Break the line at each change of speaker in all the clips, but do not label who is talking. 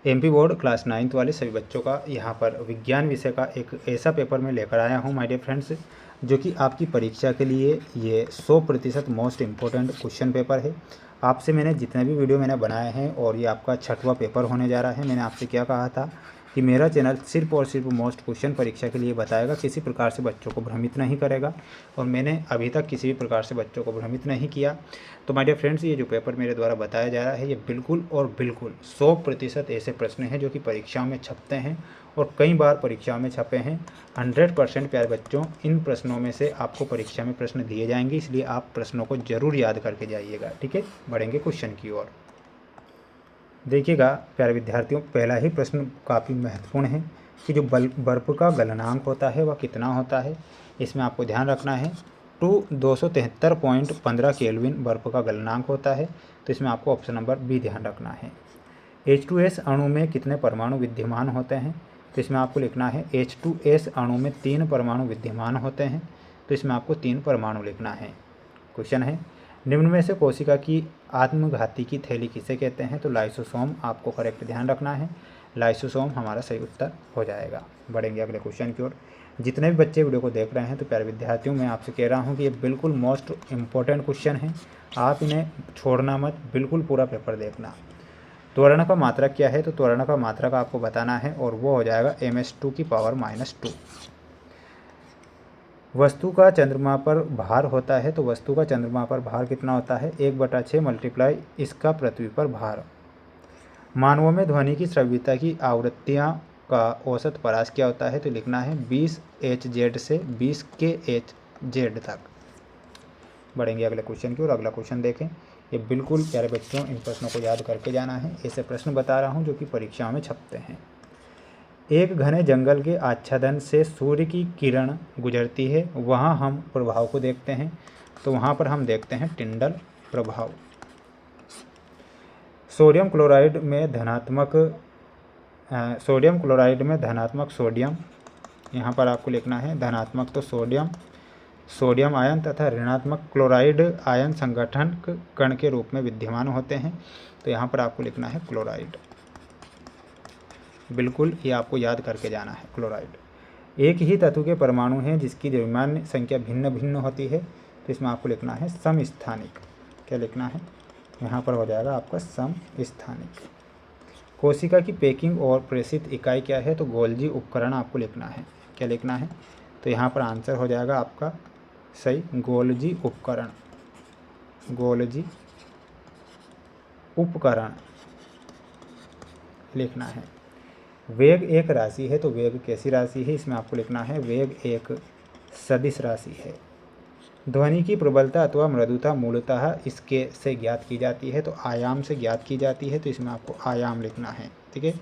MP board class 9th वाले सभी बच्चों का यहाँ पर विज्ञान विषय का एक ऐसा पेपर मैं लेकर आया हूँ माय डियर फ्रेंड्स, जो कि आपकी परीक्षा के लिए ये 100% मोस्ट इम्पोर्टेंट क्वेश्चन पेपर है। आपसे मैंने जितने भी वीडियो मैंने बनाए हैं और ये आपका 6वां पेपर होने जा रहा है। मैंने आपसे क्या कहा था कि मेरा चैनल सिर्फ और सिर्फ मोस्ट क्वेश्चन परीक्षा के लिए बताएगा, किसी प्रकार से बच्चों को भ्रमित नहीं करेगा, और मैंने अभी तक किसी भी प्रकार से बच्चों को भ्रमित नहीं किया। तो माय डियर फ्रेंड्स, ये जो पेपर मेरे द्वारा बताया जा रहा है ये बिल्कुल और बिल्कुल 100% ऐसे प्रश्न हैं जो कि परीक्षाओं में छपते हैं और कई बार परीक्षाओं में छपे हैं। 100% प्यारे बच्चों, इन प्रश्नों में से आपको परीक्षा में प्रश्न दिए जाएंगे, इसलिए आप प्रश्नों को जरूर याद करके जाइएगा। ठीक है, बढ़ेंगे क्वेश्चन की ओर। देखिएगा प्यारे विद्यार्थियों, पहला ही प्रश्न काफ़ी महत्वपूर्ण है कि जो बर्फ का गलनांक होता है वह कितना होता है। इसमें आपको ध्यान रखना है 273.15 केल्विन बर्फ का गलनांक होता है। तो इसमें आपको ऑप्शन नंबर बी ध्यान रखना है। H2S अणु में कितने परमाणु विद्यमान होते हैं। तो इसमें आपको लिखना है H2S अणु में 3 परमाणु विद्यमान होते हैं। तो इसमें आपको 3 परमाणु लिखना है। क्वेश्चन है, निम्न में से कोशिका की आत्मघाती की थैली किसे कहते हैं। तो लाइसोसोम आपको करेक्ट ध्यान रखना है, लाइसोसोम हमारा सही उत्तर हो जाएगा। बढ़ेंगे अगले क्वेश्चन की ओर। जितने भी बच्चे वीडियो को देख रहे हैं तो प्यारे विद्यार्थियों, मैं आपसे कह रहा हूं कि ये बिल्कुल मोस्ट इम्पोर्टेंट क्वेश्चन है, आप इन्हें छोड़ना मत, बिल्कुल पूरा पेपर देखना। त्वरण का मात्रक क्या है। तो त्वरण का मात्रक आपको बताना है और वो हो जाएगा ms2 वस्तु का चंद्रमा पर भार होता है। तो वस्तु का चंद्रमा पर भार कितना होता है, 1/6 मल्टीप्लाई इसका पृथ्वी पर भार। मानवों में ध्वनि की श्रव्यता की आवृत्तियाँ का औसत परास क्या होता है। तो लिखना है 20 Hz से 20 kHz तक। बढ़ेंगे अगले क्वेश्चन की ओर। अगला क्वेश्चन देखें, ये बिल्कुल प्यारे बच्चों इन प्रश्नों को याद करके जाना है। ऐसे प्रश्न बता रहा हूँ जो कि परीक्षाओं में छपते हैं। एक घने जंगल के आच्छादन से सूर्य की किरण गुजरती है, वहाँ हम प्रभाव को देखते हैं। तो वहाँ पर हम देखते हैं टिंडल प्रभाव। सोडियम क्लोराइड में धनात्मक सोडियम, यहाँ पर आपको लिखना है धनात्मक तो सोडियम आयन तथा ऋणात्मक क्लोराइड आयन संगठन कण के रूप में विद्यमान होते हैं। तो यहाँ पर आपको लिखना है क्लोराइड। बिल्कुल ये आपको याद करके जाना है क्लोराइड। एक ही तत्व के परमाणु हैं जिसकी द्रव्यमान संख्या भिन्न भिन्न होती है। तो इसमें आपको लिखना है समस्थानिक। क्या लिखना है, यहाँ पर हो जाएगा आपका समस्थानिक। कोशिका की पैकिंग और प्रेषित इकाई क्या है। तो गोल्जी उपकरण आपको लिखना है। क्या लिखना है, तो यहाँ पर आंसर हो जाएगा आपका सही गोल्जी उपकरण। गोल्जी उपकरण लिखना है। वेग एक राशि है। तो वेग कैसी राशि है, इसमें आपको लिखना है वेग एक सदिश राशि है। ध्वनि की प्रबलता अथवा मृदुता मूलतः इसके से ज्ञात की जाती है। तो आयाम से ज्ञात की जाती है। तो इसमें आपको आयाम लिखना है। ठीक है,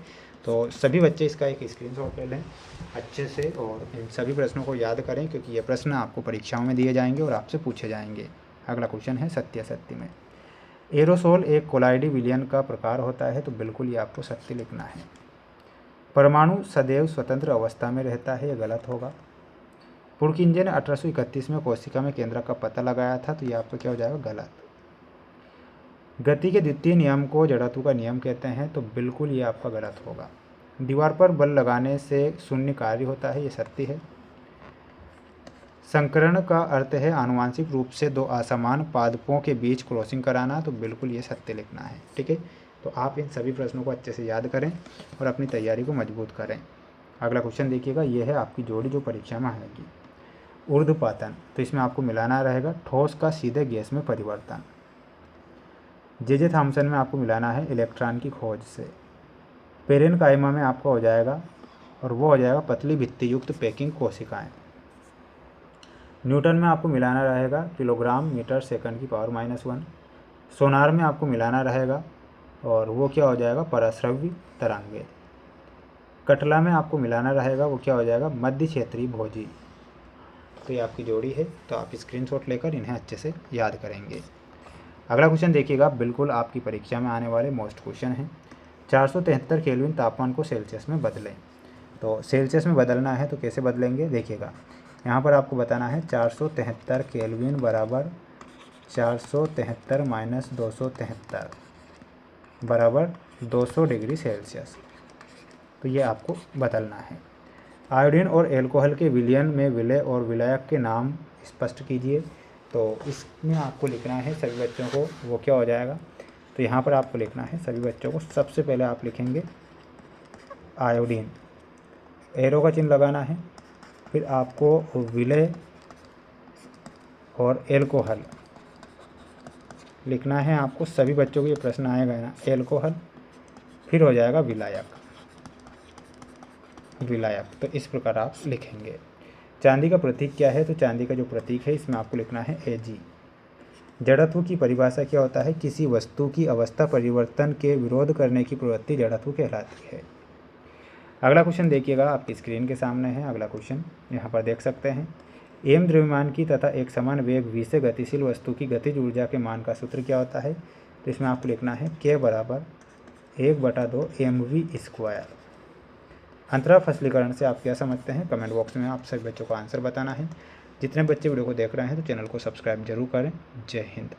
तो सभी बच्चे इसका एक स्क्रीनशॉट ले लें अच्छे से और इन सभी प्रश्नों को याद करें, क्योंकि ये प्रश्न आपको परीक्षाओं में दिए जाएंगे और आपसे पूछे जाएंगे। अगला क्वेश्चन है सत्यासत्य में। एरोसोल एक कोलाइडी विलयन का प्रकार होता है। तो बिल्कुल ये आपको सत्य लिखना है। परमाणु सदैव स्वतंत्र अवस्था में रहता है, यह गलत होगा। पुरकिंजे ने 1831 में कोशिका में केंद्रक का पता लगाया था। तो ये आपका क्या हो जाएगा, गलत। गति के द्वितीय नियम को जड़त्व का नियम कहते हैं। तो बिल्कुल ये आपका गलत होगा। दीवार पर बल लगाने से शून्य कार्य होता है, ये सत्य है। संकरण का अर्थ है आनुवांशिक रूप से दो असमान पादपों के बीच क्रॉसिंग कराना। तो बिल्कुल ये सत्य लिखना है। ठीक है, तो आप इन सभी प्रश्नों को अच्छे से याद करें और अपनी तैयारी को मजबूत करें। अगला क्वेश्चन देखिएगा, यह है आपकी जोड़ी जो परीक्षा में आएगी। ऊर्ध्वपातन, तो इसमें आपको मिलाना रहेगा ठोस का सीधे गैस में परिवर्तन। जे थॉम्सन में आपको मिलाना है इलेक्ट्रॉन की खोज से। पेरेनकाइमा में आपका हो जाएगा और वो हो जाएगा पतली भित्ति युक्त पैकिंग कोशिकाएं। न्यूटन में आपको मिलाना रहेगा किलोग्राम मीटर सेकंड की पावर -1। सोनार में आपको मिलाना रहेगा और वो क्या हो जाएगा, पराश्रव्य तरंगे। कटला में आपको मिलाना रहेगा, वो क्या हो जाएगा, मध्य क्षेत्रीय भोजी। तो ये आपकी जोड़ी है, तो आप स्क्रीनशॉट लेकर इन्हें अच्छे से याद करेंगे। अगला क्वेश्चन देखिएगा, बिल्कुल आपकी परीक्षा में आने वाले मोस्ट क्वेश्चन हैं। 473 केल्विन तापमान को सेल्सियस में बदलें। तो सेल्सियस में बदलना है तो कैसे बदलेंगे, देखिएगा यहाँ पर आपको बताना है 473 केल्विन बराबर 473 - 273 बराबर 200 डिग्री सेल्सियस। तो ये आपको बदलना है। आयोडीन और एल्कोहल के विलयन में विलय और विलायक के नाम स्पष्ट कीजिए। तो इसमें आपको लिखना है सभी बच्चों को, वो क्या हो जाएगा, तो यहाँ पर आपको लिखना है सभी बच्चों को, सबसे पहले आप लिखेंगे आयोडीन, एरो का चिन्ह लगाना है। फिर आपको विलय और एल्कोहल लिखना है। आपको सभी बच्चों को ये प्रश्न आएगा ना, एल्कोहल, फिर हो जाएगा विलायक, तो इस प्रकार आप लिखेंगे। चांदी का प्रतीक क्या है, तो चांदी का जो प्रतीक है इसमें आपको लिखना है Ag। जड़त्व की परिभाषा क्या होता है, किसी वस्तु की अवस्था परिवर्तन के विरोध करने की प्रवृत्ति जड़त्व कहलाती है। अगला क्वेश्चन देखिएगा, आपकी स्क्रीन के सामने है। अगला क्वेश्चन यहाँ पर देख सकते हैं, एम द्रव्यमान की तथा एक समान वेग v से गतिशील वस्तु की गतिज ऊर्जा के मान का सूत्र क्या होता है। तो इसमें आपको लिखना है k बराबर 1/2 mv²। अंतराल फसलीकरण से आप क्या समझते हैं, कमेंट बॉक्स में आप सभी बच्चों को आंसर बताना है। जितने बच्चे वीडियो को देख रहे हैं तो चैनल को सब्सक्राइब जरूर करें। जय हिंद।